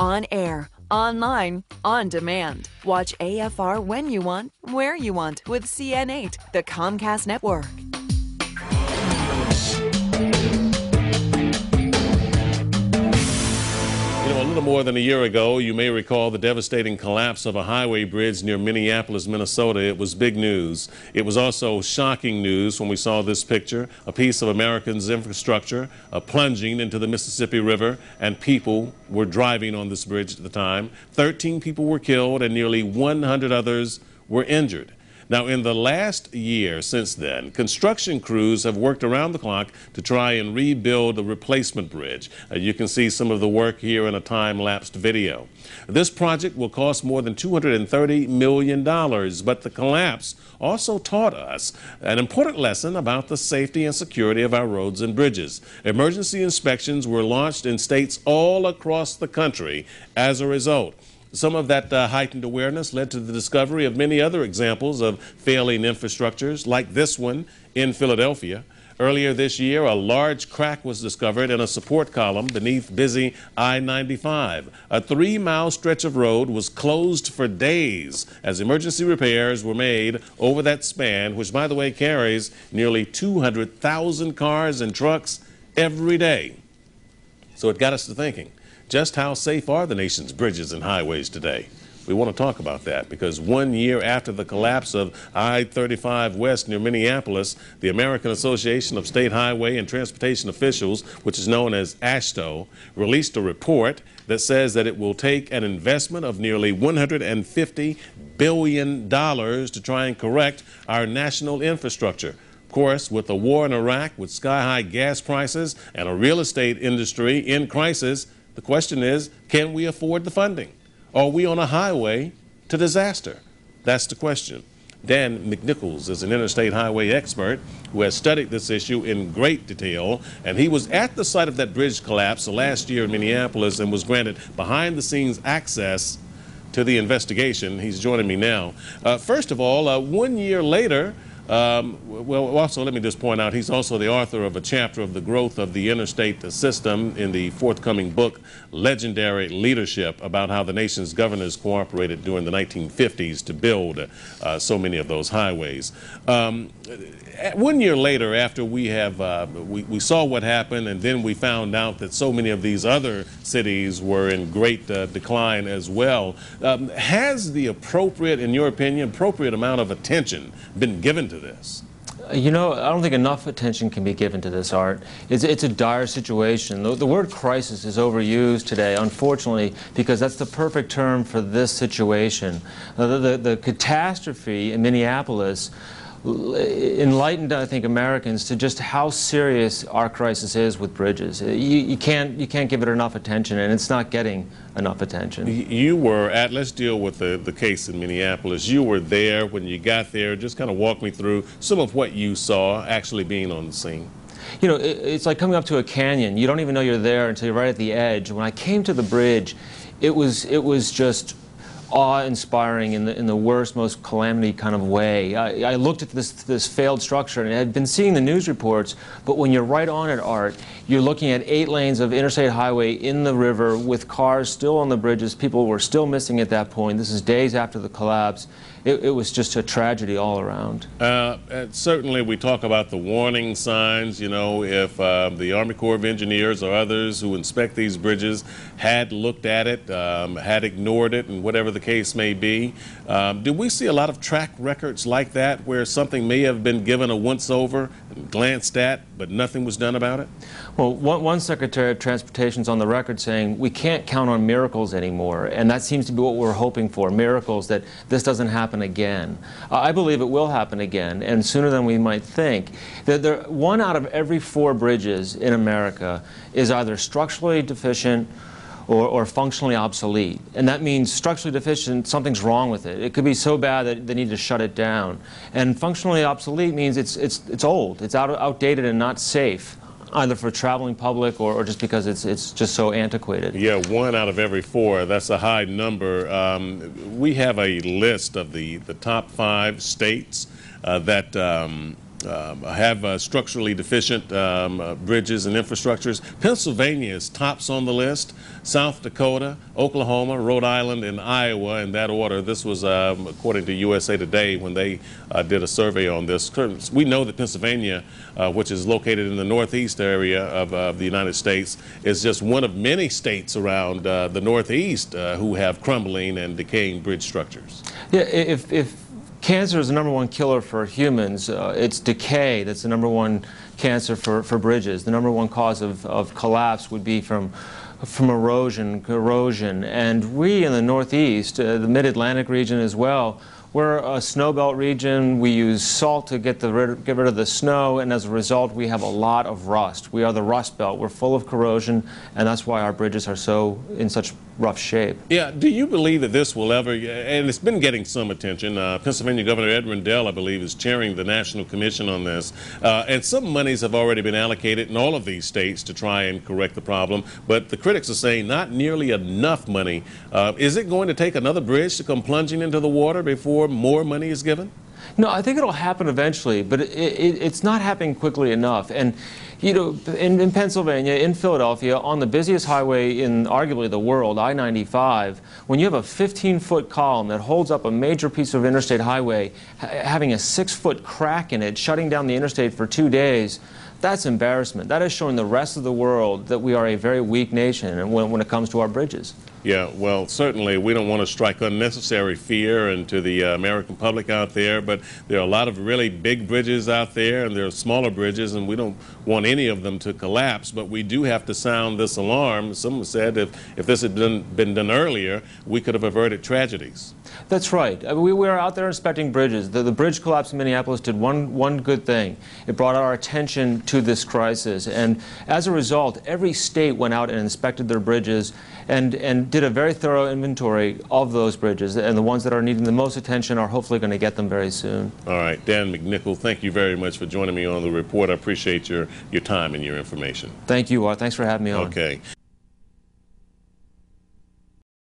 On air, online, on demand. Watch AFR when you want, where you want with CN8, the Comcast network. A little more than a year ago, you may recall the devastating collapse of a highway bridge near Minneapolis, Minnesota. It was big news. It was also shocking news when we saw this picture, a piece of Americans' infrastructure plunging into the Mississippi River, and people were driving on this bridge at the time. 13 people were killed and nearly 100 others were injured. Now, in the last year since then, construction crews have worked around the clock to try and rebuild the replacement bridge. You can see some of the work here in a time-lapsed video. This project will cost more than $230 million, but the collapse also taught us an important lesson about the safety and security of our roads and bridges. Emergency inspections were launched in states all across the country as a result. Some of that heightened awareness led to the discovery of many other examples of failing infrastructures, like this one in Philadelphia. Earlier this year, a large crack was discovered in a support column beneath busy I-95. A 3-mile stretch of road was closed for days as emergency repairs were made over that span, which, by the way, carries nearly 200,000 cars and trucks every day. So it got us to thinking. Just how safe are the nation's bridges and highways today? We want to talk about that because 1 year after the collapse of I-35 West near Minneapolis, the American Association of State Highway and Transportation Officials, which is known as AASHTO, released a report that says that it will take an investment of nearly $150 billion to try and correct our national infrastructure. Of course, with the war in Iraq, with sky-high gas prices and a real estate industry in crisis, the question is, can we afford the funding? Are we on a highway to disaster? That's the question. Dan McNichols is an interstate highway expert who has studied this issue in great detail, and he was at the site of that bridge collapse last year in Minneapolis and was granted behind-the-scenes access to the investigation. He's joining me now. First of all, 1 year later, well, also let me just point out, he's also the author of a chapter of the growth of the interstate system in the forthcoming book, Legendary Leadership, about how the nation's governors cooperated during the 1950s to build so many of those highways. 1 year later, after we saw what happened, and then we found out that so many of these other cities were in great decline as well, has the appropriate, in your opinion, appropriate amount of attention been given to this? You know, I don't think enough attention can be given to this, Art. It's a dire situation. The word crisis is overused today, unfortunately, because that's the perfect term for this situation. The catastrophe in Minneapolis enlightened, I think, Americans to just how serious our crisis is with bridges. You can't give it enough attention, and it's not getting enough attention. You were at, let's deal with the case in Minneapolis. You were there when you got there. Just kind of walk me through some of what you saw actually being on the scene. You know, it's like coming up to a canyon. You don't even know you're there until you're right at the edge. When I came to the bridge, it was just awe-inspiring in the worst, most calamity kind of way. I looked at this failed structure, and I had been seeing the news reports, but when you're right on it, Art, you're looking at 8 lanes of interstate highway in the river with cars still on the bridges. People were still missing at that point. This is days after the collapse. It was just a tragedy all around. Certainly we talk about the warning signs, you know, if the Army Corps of Engineers or others who inspect these bridges had looked at it, had ignored it, and whatever the case may be. Do we see a lot of track records like that where something may have been given a once-over and glanced at, but nothing was done about it? Well, one Secretary of Transportation's on the record saying we can't count on miracles anymore, and that seems to be what we're hoping for, miracles, that this doesn't happen again. I believe it will happen again, and sooner than we might think. 1 out of every 4 bridges in America is either structurally deficient or functionally obsolete. And that means structurally deficient, something's wrong with it. It could be so bad that they need to shut it down. And functionally obsolete means it's old, it's outdated and not safe, either for traveling public or just because it's just so antiquated. Yeah, 1 out of every 4, that's a high number. We have a list of the top 5 states that have structurally deficient bridges and infrastructures. Pennsylvania is tops on the list. South Dakota, Oklahoma, Rhode Island, and Iowa in that order. This was according to USA Today when they did a survey on this. We know that Pennsylvania, which is located in the northeast area of the United States, is just one of many states around the northeast who have crumbling and decaying bridge structures. Yeah, if cancer is the #1 killer for humans, it's decay that's the #1 cancer for bridges. The #1 cause of collapse would be from erosion, corrosion. And we in the Northeast, the Mid-Atlantic region as well, we're a snow belt region. We use salt to get rid of the snow, and as a result, we have a lot of rust. We are the rust belt. We're full of corrosion, and that's why our bridges are so in such rough shape. Yeah, do you believe that this will ever, and it's been getting some attention, Pennsylvania Governor Ed Rendell, I believe, is chairing the National Commission on this, and some monies have already been allocated in all of these states to try and correct the problem, but the critics are saying not nearly enough money. Is it going to take another bridge to come plunging into the water before more money is given? No, I think it'll happen eventually, but it's not happening quickly enough. And you know, in Pennsylvania, in Philadelphia, on the busiest highway in arguably the world, I-95, when you have a 15-foot column that holds up a major piece of interstate highway, having a 6-foot crack in it, shutting down the interstate for 2 days, that's embarrassment. That is showing the rest of the world that we are a very weak nation when it comes to our bridges. Yeah, well, certainly we don't want to strike unnecessary fear into the American public out there, but there are a lot of really big bridges out there, and there are smaller bridges, and we don't want any of them to collapse, but we do have to sound this alarm. Someone said if this had been done earlier, we could have averted tragedies. That's right. I mean, we were out there inspecting bridges. The bridge collapse in Minneapolis did one good thing. It brought our attention to this crisis, and as a result, every state went out and inspected their bridges and did a very thorough inventory of those bridges, and the ones that are needing the most attention are hopefully going to get them very soon. All right, Dan McNichol, thank you very much for joining me on the report. I appreciate your time and your information. Thank you, Art. Thanks for having me on. Okay.